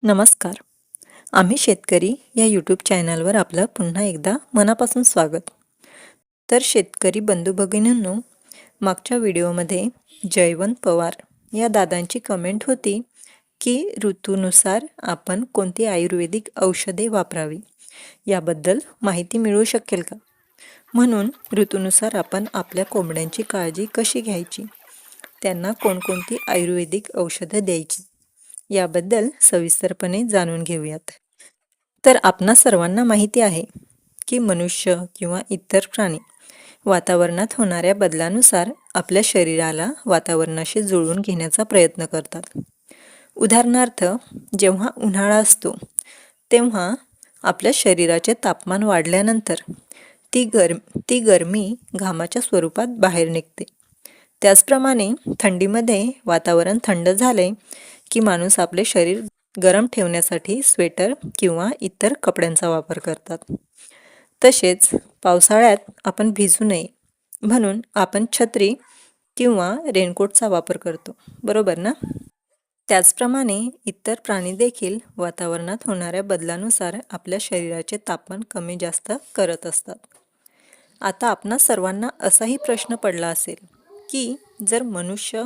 नमस्कार. आम्ही शेतकरी या यूट्यूब चॅनलवर आपलं पुन्हा एकदा मनापासून स्वागत. तर शेतकरी बंधू भगिनींनो, मागच्या व्हिडिओमध्ये जयवंत पवार या दादांची कमेंट होती की ऋतूनुसार आपण कोणती आयुर्वेदिक औषधे वापरावी याबद्दल माहिती मिळू शकेल का. म्हणून ऋतूनुसार आपण आपल्या कोंबड्यांची काळजी कशी घ्यायची, त्यांना कोणकोणती आयुर्वेदिक औषधं द्यायची याबद्दल सविस्तरपणे जाणून घेऊयात. तर आपणा सर्वांना माहिती आहे की मनुष्य किंवा इतर प्राणी वातावरणात होणाऱ्या बदलानुसार आपल्या शरीराला वातावरणाशी जुळवून घेण्याचा प्रयत्न करतात. उदाहरणार्थ, जेव्हा उन्हाळा असतो तेव्हा आपल्या शरीराचे तापमान वाढल्यानंतर ती गरमी घामाच्या स्वरूपात बाहेर निघते. त्याचप्रमाणे थंडीमध्ये वातावरण थंड झाले की माणूस आपले शरीर गरम ठेवण्यासाठी स्वेटर किंवा इतर कपड्यांचा वापर करतात. तसेच पावसाळ्यात आपण भिजू नये म्हणून आपण छत्री किंवा रेनकोटचा वापर करतो, बरोबर ना. त्याचप्रमाणे इतर प्राणी देखील वातावरणात होणाऱ्या बदलानुसार आपल्या शरीराचे तापमान कमी जास्त करत असतात. आता आपणा सर्वांना असाही प्रश्न पडला असेल की जर मनुष्य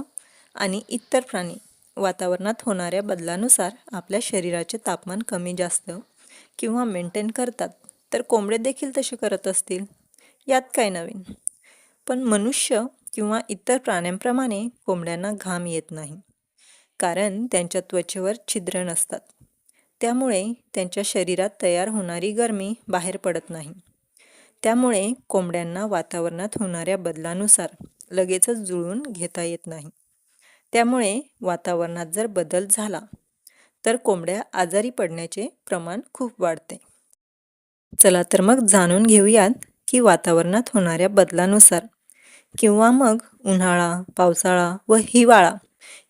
आणि इतर प्राणी वातावरणात होणाऱ्या बदलानुसार आपल्या शरीराचे तापमान कमी जास्त किंवा मेंटेन करतात, तर कोंबडे देखील तसे करत असतील, यात काय नवीन. पण मनुष्य किंवा इतर प्राण्यांप्रमाणे कोंबड्यांना घाम येत नाही, कारण त्यांच्या त्वचेवर छिद्र नसतात. त्यामुळे त्यांच्या शरीरात तयार होणारी गरमी बाहेर पडत नाही. त्यामुळे कोंबड्यांना वातावरणात होणाऱ्या बदलानुसार लगेचच जुळवून घेता येत नाही. त्यामुळे वातावरणात जर बदल झाला तर कोंबड्या आजारी पडण्याचे प्रमाण खूप वाढते. चला तर मग जाणून घेऊयात की वातावरणात होणाऱ्या बदलानुसार किंवा मग उन्हाळा, पावसाळा व हिवाळा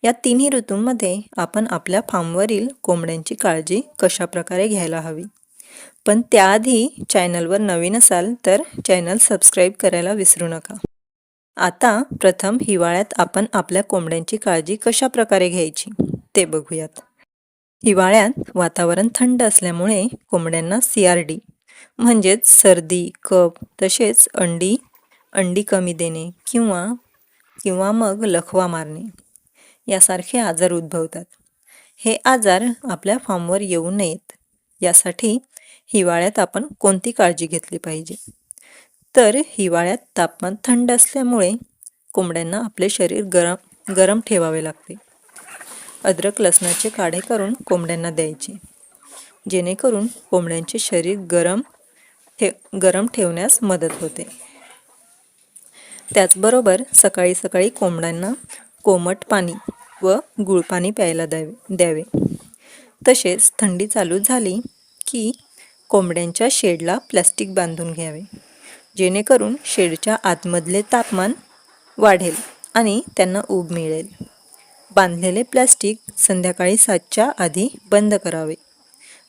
या तिन्ही ऋतूंमध्ये आपण आपल्या फार्मवरील कोंबड्यांची काळजी कशा प्रकारे घ्यायला हवी. पण त्याआधी चॅनलवर नवीन असाल तर चॅनल सबस्क्राईब करायला विसरू नका. आता प्रथम हिवाळ्यात आपण आपल्या कोंबड्यांची काळजी कशा प्रकारे घ्यायची ते बघूयात. हिवाळ्यात वातावरण थंड असल्यामुळे कोंबड्यांना CRD म्हणजेच सर्दी, कफ तसेच अंडी कमी देणे किंवा मग लखवा मारणे यासारखे आजार उद्भवतात. हे आजार आपल्या फार्मवर येऊ नयेत यासाठी हिवाळ्यात आपण कोणती काळजी घेतली पाहिजे. तर हिवाळ्यात तापमान थंड असल्यामुळे कोंबड्यांना आपले शरीर गरम ठेवावे लागते. अद्रक लसणाचे काढे करून कोंबड्यांना द्यायचे, जेणेकरून कोंबड्यांचे शरीर गरम ठेवण्यास मदत होते. त्याचबरोबर सकाळी सकाळी कोंबड्यांना कोमट पाणी व गुळपाणी प्यायला द्यावे. तसेच थंडी चालू झाली की कोंबड्यांच्या शेडला प्लास्टिक बांधून घ्यावे, जेणेकरून शेडच्या आतमधले तापमान वाढेल आणि त्यांना ऊब मिळेल. बांधलेले प्लास्टिक संध्याकाळी 7च्या आधी बंद करावे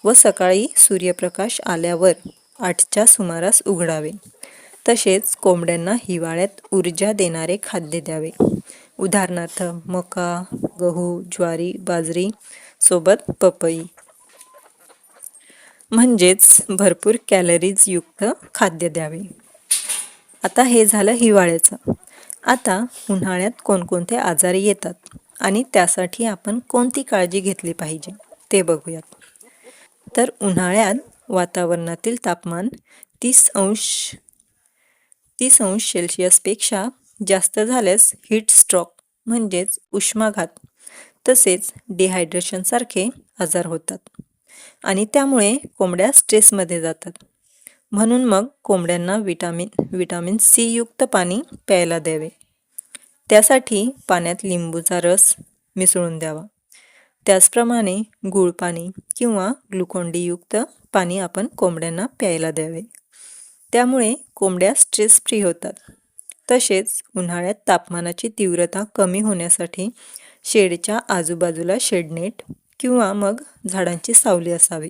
व सकाळी सूर्यप्रकाश आल्यावर 8च्या सुमारास उघडावे. तसेच कोंबड्यांना हिवाळ्यात ऊर्जा देणारे खाद्य द्यावे. उदाहरणार्थ मका, गहू, ज्वारी, बाजरी सोबत पपई, म्हणजेच भरपूर कॅलरीज युक्त खाद्य द्यावे. आता हे झालं हिवाळ्याचं. आता उन्हाळ्यात कोणकोणते आजार येतात आणि त्यासाठी आपण कोणती काळजी घेतली पाहिजे ते बघूयात. तर उन्हाळ्यात वातावरणातील तापमान 30 अंश सेल्सिअसपेक्षा जास्त झाल्यास हीट स्ट्रोक म्हणजेच उष्माघात तसेच डिहायड्रेशनसारखे आजार होतात आणि त्यामुळे कोंबड्या स्ट्रेसमध्ये जातात. म्हणून मग कोंबड्यांना विटॅमिन C युक्त पाणी प्यायला द्यावे. त्यासाठी पाण्यात लिंबूचा रस मिसळून द्यावा. त्याचप्रमाणे गूळ पाणी किंवा ग्लुकॉन डी युक्त पाणी आपण कोंबड्यांना प्यायला द्यावे. त्यामुळे कोंबड्या स्ट्रेस फ्री होतात. तसेच उन्हाळ्यात तापमानाची तीव्रता कमी होण्यासाठी शेडच्या आजूबाजूला शेडनेट किंवा मग झाडांची सावली असावी.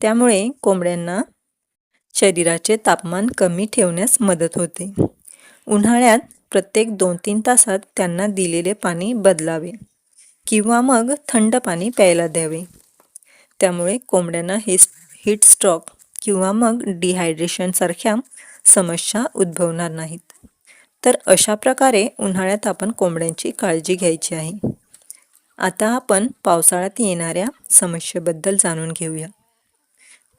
त्यामुळे कोंबड्यांना शरीराचे तापमान कमी ठेवण्यास मदत होते. उन्हाळ्यात प्रत्येक 2-3 तासात त्यांना दिलेले पाणी बदलावे किंवा मग थंड पाणी प्यायला द्यावे. त्यामुळे कोंबड्यांना हीट स्ट्रोक किंवा मग डिहायड्रेशनसारख्या समस्या उद्भवणार नाहीत. तर अशा प्रकारे उन्हाळ्यात आपण कोंबड्यांची काळजी घ्यायची आहे. आता आपण पावसाळ्यात येणाऱ्या समस्येबद्दल जाणून घेऊया.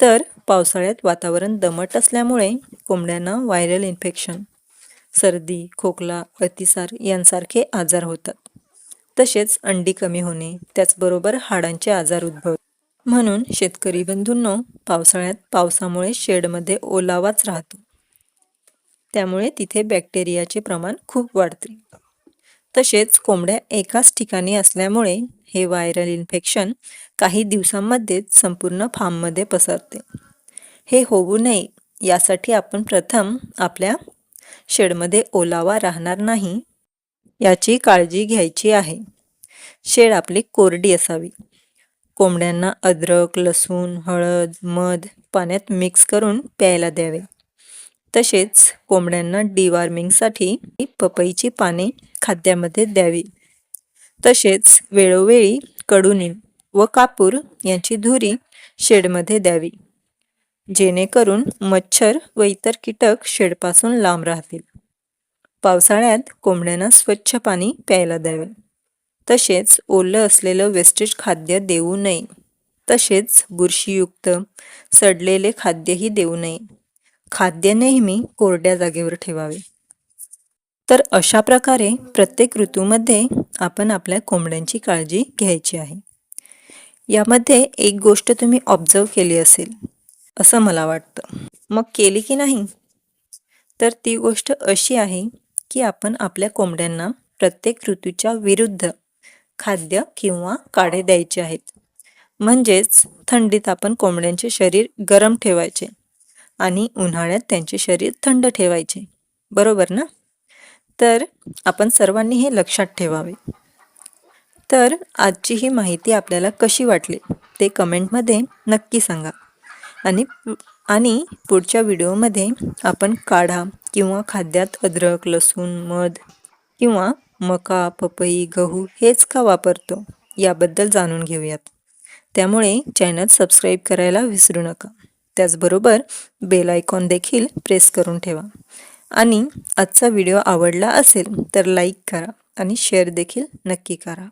तर पावसाळ्यात वातावरण दमट असल्यामुळे कोंबड्यांना व्हायरल इन्फेक्शन, सर्दी, खोकला, अतिसार यांसारखे आजार होतात. तसेच अंडी कमी होणे, त्याचबरोबर हाडांचे आजार उद्भवतात. म्हणून शेतकरी बंधूंनो, पावसाळ्यात पावसामुळे शेडमध्ये ओलावाच राहतो. त्यामुळे तिथे बॅक्टेरियाचे प्रमाण खूप वाढते. तसेच कोंबड्या एकाच ठिकाणी असल्यामुळे हे व्हायरल इन्फेक्शन काही दिवसांमध्येच संपूर्ण फार्ममध्ये पसरते. हे होऊ नये यासाठी आपण प्रथम आपल्या शेडमध्ये ओलावा राहणार नाही याची काळजी घ्यायची आहे. शेड आपली कोरडी असावी. कोंबड्यांना अद्रक, लसूण, हळद, मध पाण्यात मिक्स करून प्यायला द्यावे. तसेच कोंबड्यांना डिवॉर्मिंगसाठी पपईची पाने खाद्यामध्ये द्यावी. तसेच वेळोवेळी कडुनिंब व कापूर यांची धुरी शेडमध्ये द्यावी, जेणेकरून मच्छर व इतर कीटक शेडपासून लांब राहतील. पावसाळ्यात कोंबड्यांना स्वच्छ पाणी प्यायला द्यावे. तसेच ओलं असलेलं वेस्टेज खाद्य देऊ नये. तसेच बुरशीयुक्त सडलेले खाद्यही देऊ नये. खाद्य नेहमी कोरड्या जागेवर ठेवावे. तर अशा प्रकारे प्रत्येक ऋतूमध्ये आपण आपल्या कोंबड्यांची काळजी घ्यायची आहे. यामध्ये एक गोष्ट तुम्ही ऑब्झर्व केली असेल असं मला वाटतं. मग केली की नाही? तर ती गोष्ट अशी आहे की आपण आपल्या कोंबड्यांना प्रत्येक ऋतूच्या विरुद्ध खाद्य किंवा काढे द्यायचे आहेत. म्हणजेच थंडीत आपण कोंबड्यांचे शरीर गरम ठेवायचे आणि उन्हाळ्यात त्यांचे शरीर थंड ठेवायचे. बरोबर ना? तर आपण सर्वांनी हे लक्षात ठेवावे. तर आजची ही माहिती आपल्याला कशी वाटली ते कमेंटमध्ये नक्की सांगा. आणि पुढच्या व्हिडिओमध्ये आपण काढा किंवा खाद्यात अद्रक, लसूण, मध किंवा मका, पपई, गहू हेच का वापरतो याबद्दल जाणून घेऊयात. त्यामुळे चॅनल सबस्क्राईब करायला विसरू नका. त्याचबरोबर बेल आयकॉन देखील प्रेस करून ठेवा. आणि आजचा व्हिडिओ आवडला असेल तर लाईक करा आणि शेअर देखील नक्की करा.